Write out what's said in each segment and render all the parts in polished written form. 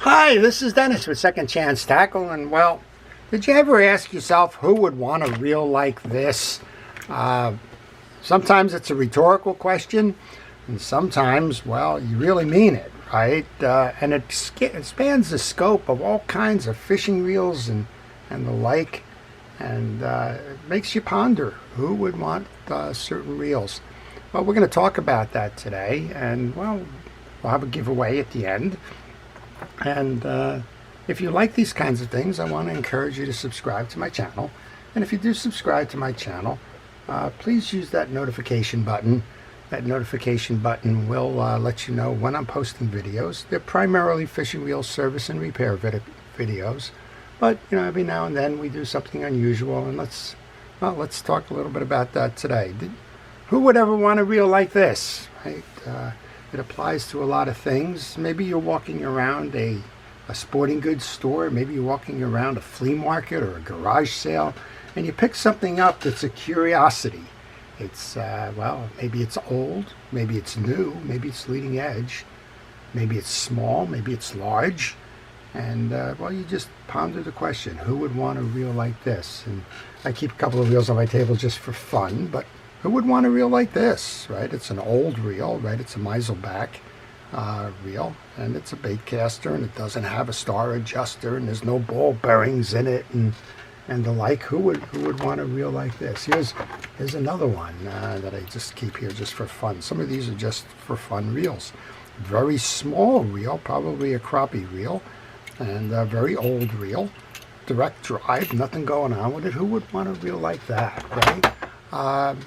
Hi, this is Dennis with Second Chance Tackle, and well, did you ever ask yourself who would want a reel like this? Uh, Sometimes it's a rhetorical question, and sometimes, well, you really mean it, right? And it spans the scope of all kinds of fishing reels and the like, and it makes you ponder who would want certain reels. Well, we're going to talk about that today, and well, we'll have a giveaway at the end. And if you like these kinds of things, I want to encourage you to subscribe to my channel. And if you do subscribe to my channel, please use that notification button. That notification button will let you know when I'm posting videos. They're primarily fishing reel service and repair videos. But, you know, every now and then we do something unusual. And let's talk a little bit about that today. Who would ever want a reel like this, right? It applies to a lot of things. Maybe you're walking around a sporting goods store. Maybe you're walking around a flea market or a garage sale, and you pick something up that's a curiosity. It's, well, maybe it's old, maybe it's new, maybe it's leading edge, maybe it's small, maybe it's large. And, well, you just ponder the question, who would want a reel like this? And I keep a couple of reels on my table just for fun, but who would want a reel like this, right? It's an old reel, right? It's a Meiselback reel, and it's a bait caster, and it doesn't have a star adjuster, and there's no ball bearings in it, and the like. Who would want a reel like this? Here's another one that I just keep here just for fun. Some of these are just for fun reels. Very small reel, probably a crappie reel, and a very old reel. Direct drive, nothing going on with it. Who would want a reel like that, right?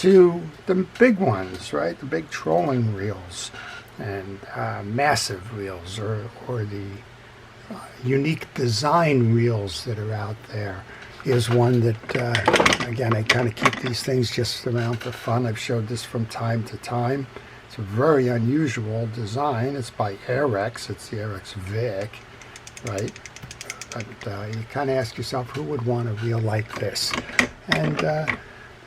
To the big ones, right? The big trolling reels and massive reels, or the unique design reels that are out there. Here's one that, again, I kind of keep these things just around for fun. I've showed this from time to time. It's a very unusual design. It's by Airex. It's the Airex Vic, right? But you kind of ask yourself, who would want a reel like this? And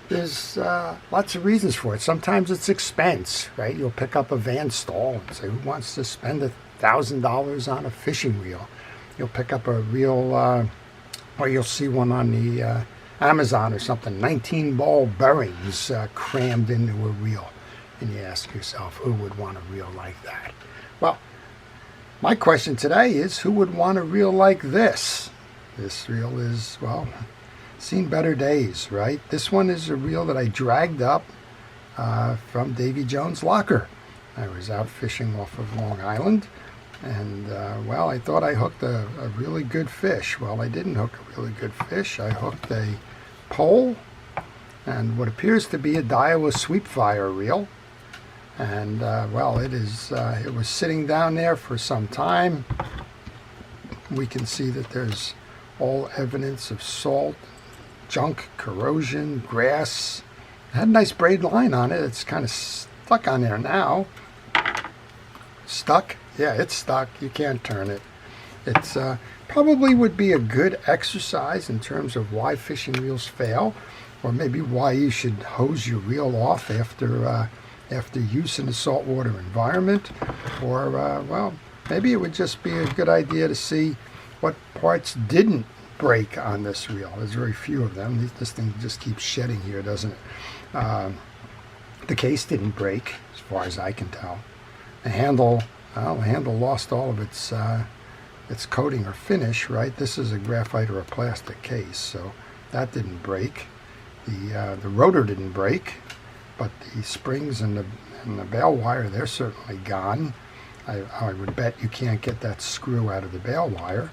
there's lots of reasons for it. Sometimes it's expense, right? You'll pick up a Van Stall and say, who wants to spend $1,000 on a fishing reel? You'll pick up a reel, or you'll see one on the Amazon or something, 19 ball bearings crammed into a reel. And you ask yourself, who would want a reel like that? Well, my question today is, who would want a reel like this? This reel is, well, seen better days, right? This one is a reel that I dragged up from Davy Jones' locker. I was out fishing off of Long Island, and well, I thought I hooked a really good fish. Well, I didn't hook a really good fish. I hooked a pole and what appears to be a Daiwa sweep fire reel. And well, it was sitting down there for some time. We can see that there's all evidence of salt, junk, corrosion, grass. It had a nice braid line on it. It's kind of stuck on there now. Stuck? Yeah, it's stuck. You can't turn it. It's probably would be a good exercise in terms of why fishing reels fail, or maybe why you should hose your reel off after use in a saltwater environment, or well, maybe it would just be a good idea to see what parts didn't break on this reel. There's very few of them. This thing just keeps shedding here, doesn't it? The case didn't break, as far as I can tell. The handle lost all of its coating or finish, right? This is a graphite or a plastic case, so that didn't break. The rotor didn't break, but the springs and the bail wire, they're certainly gone. I would bet you can't get that screw out of the bail wire.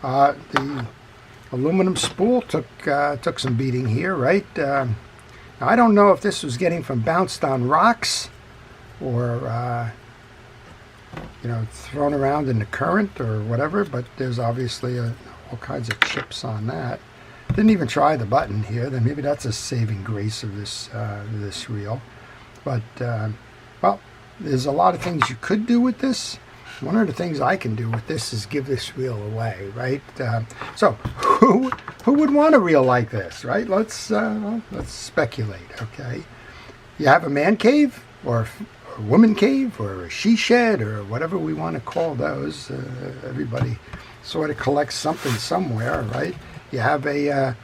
The aluminum spool took some beating here, right? Now I don't know if this was getting from bounced on rocks or you know, thrown around in the current or whatever, but there's obviously all kinds of chips on that. Didn't even try the button here. Then maybe that's a saving grace of this reel. But well, there's a lot of things you could do with this. One of the things I can do with this is give this reel away, right? So who would want a reel like this, right? Let's speculate, okay? You have a man cave, or woman cave or a she shed or whatever we want to call those. Everybody sort of collects something somewhere, right? You have a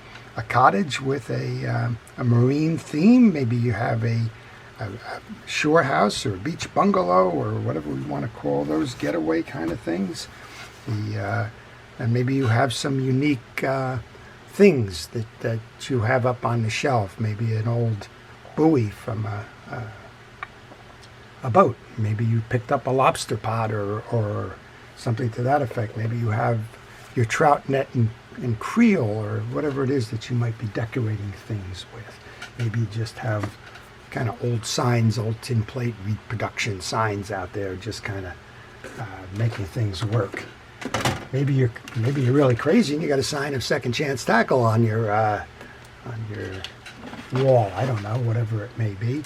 cottage with a marine theme. Maybe you have a shore house or a beach bungalow or whatever we want to call those getaway kind of things. And maybe you have some unique things that you have up on the shelf. Maybe an old buoy from a boat. Maybe you picked up a lobster pot or something to that effect. Maybe you have your trout net and creel or whatever it is that you might be decorating things with. Maybe you just have kind of old signs, old tin plate reproduction signs out there, just kind of making things work. Maybe you're really crazy and you got a sign of Second Chance Tackle on your wall. I don't know, whatever it may be.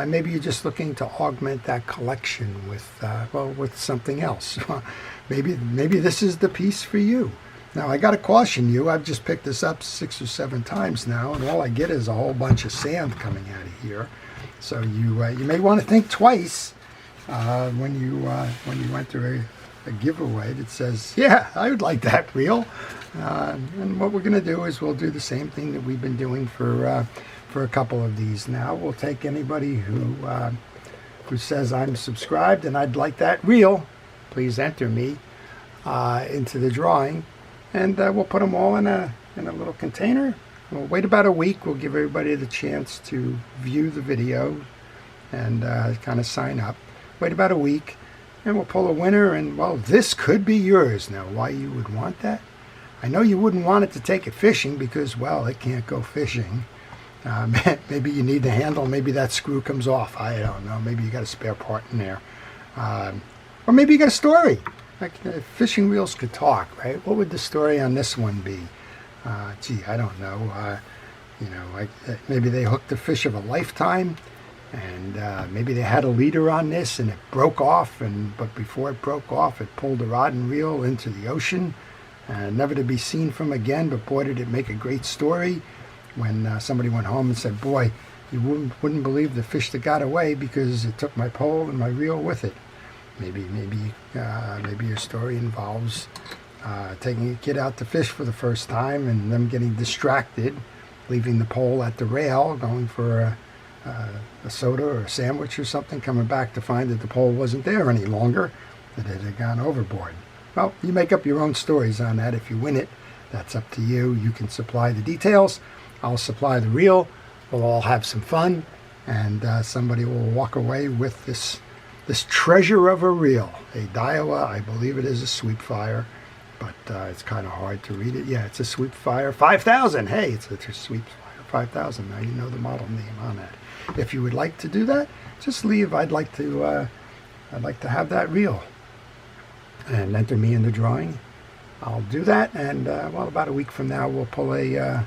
Maybe you're just looking to augment that collection with something else. maybe this is the piece for you. Now, I got to caution you. I've just picked this up 6 or 7 times now, and all I get is a whole bunch of sand coming out of here. So you may want to think twice when you enter a giveaway that says, "Yeah, I would like that reel." And what we're going to do is we'll do the same thing that we've been doing for a couple of these now. We'll take anybody who says I'm subscribed and I'd like that reel. Please enter me into the drawing, and we'll put them all in a little container. We'll wait about a week. We'll give everybody the chance to view the video and kind of sign up. Wait about a week, and we'll pull a winner. And well, this could be yours. Now, why you would want that? I know you wouldn't want it to take it fishing because, well, it can't go fishing. Maybe you need the handle. Maybe that screw comes off. I don't know. Maybe you got a spare part in there. Or maybe you got a story. Like if fishing reels could talk, right? What would the story on this one be? Gee, I don't know. Maybe they hooked a fish of a lifetime, and maybe they had a leader on this, and it broke off. But before it broke off, it pulled the rod and reel into the ocean, never to be seen from again. But boy, did it make a great story when somebody went home and said, "Boy, you wouldn't believe the fish that got away because it took my pole and my reel with it." Maybe your story involves taking a kid out to fish for the first time and them getting distracted, leaving the pole at the rail, going for a soda or a sandwich or something, coming back to find that the pole wasn't there any longer, that it had gone overboard. Well, you make up your own stories on that. If you win it, that's up to you. You can supply the details. I'll supply the reel. We'll all have some fun, and somebody will walk away with this treasure of a reel. A Daiwa, I believe it is a Sweep Fire, but it's kind of hard to read it. Yeah, it's a Sweep Fire 5000. Hey, it's a Sweep Fire 5000. Now you know the model name on that. If you would like to do that, just leave. I'd like to have that reel, and enter me in the drawing. I'll do that, and about a week from now, we'll pull a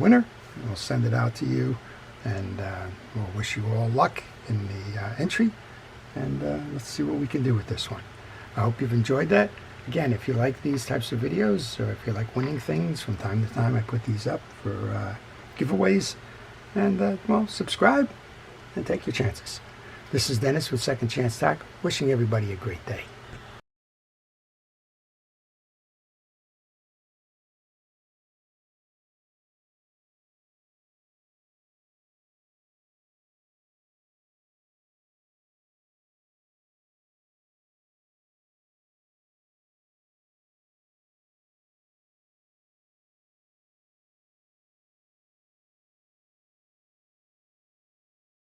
winner. We'll send it out to you, and we'll wish you all luck in the entry, and let's see what we can do with this one. I hope you've enjoyed that. Again, if you like these types of videos, or if you like winning things, from time to time I put these up for giveaways, and subscribe and take your chances. This is Dennis with Second Chance Tackle, wishing everybody a great day.